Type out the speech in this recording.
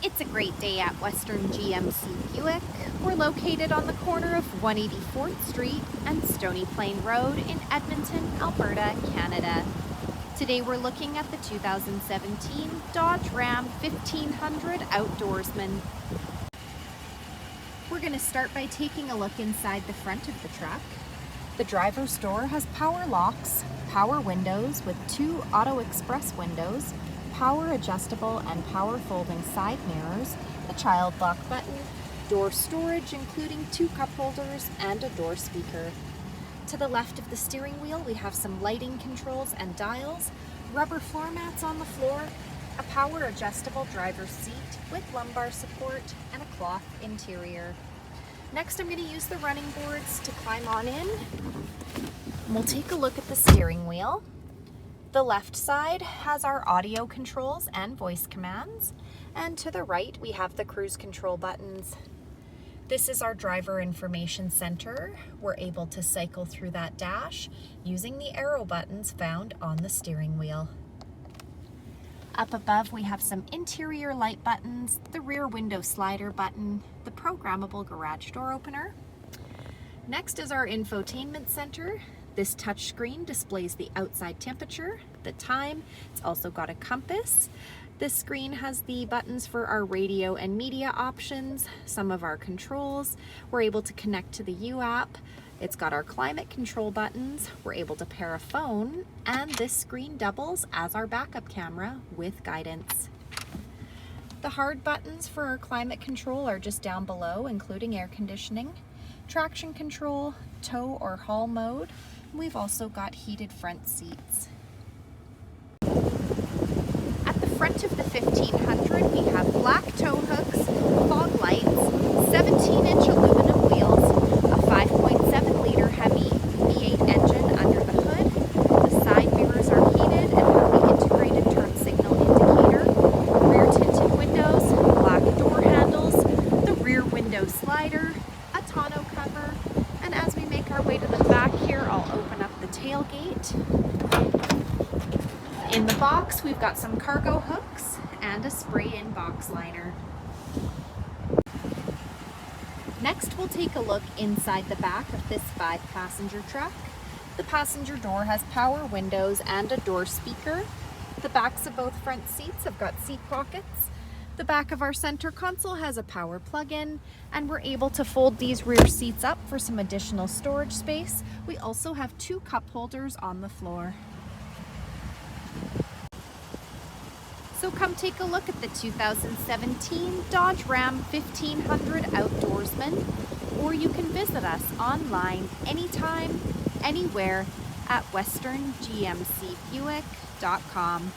It's a great day at Western GMC Buick. We're located on the corner of 184th Street and Stony Plain Road in Edmonton, Alberta, Canada. Today we're looking at the 2017 Dodge Ram 1500 Outdoorsman. We're going to start by taking a look inside the front of the truck. The driver's door has power locks, power windows with two auto express windows, power adjustable and power folding side mirrors, a child lock button, door storage including two cup holders and a door speaker. To the left of the steering wheel we have some lighting controls and dials, rubber floor mats on the floor, a power adjustable driver's seat with lumbar support, and a cloth interior. Next I'm going to use the running boards to climb on in. We'll take a look at the steering wheel. The left side has our audio controls and voice commands, and to the right we have the cruise control buttons. This is our driver information center. We're able to cycle through that dash using the arrow buttons found on the steering wheel. Up above we have some interior light buttons, the rear window slider button, the programmable garage door opener. Next is our Infotainment Center. This touchscreen displays the outside temperature, the time. It's also got a compass. This screen has the buttons for our radio and media options, some of our controls. We're able to connect to the U app. It's got our climate control buttons. We're able to pair a phone, and this screen doubles as our backup camera with guidance. The hard buttons for our climate control are just down below, including air conditioning, traction control, tow or haul mode. We've also got heated front seats. At the front of the 1500 we have black tow hooks, fog lights, 17-inch aluminum wheels, a 5.7-liter HEMI V8 engine under the hood. The side mirrors are heated and have the integrated turn signal indicator, rear tinted windows, black door handles, the rear window slider, a tonneau cover, and as we make our way to the back here, I'll open up the tailgate. In the box, we've got some cargo hooks and a spray-in box liner. Next, we'll take a look inside the back of this 5-passenger truck. The passenger door has power windows and a door speaker. The backs of both front seats have got seat pockets. The back of our center console has a power plug-in, and we're able to fold these rear seats up for some additional storage space. We also have two cup holders on the floor. So come take a look at the 2017 Dodge Ram 1500 Outdoorsman, or you can visit us online anytime, anywhere at westerngmcbuick.com.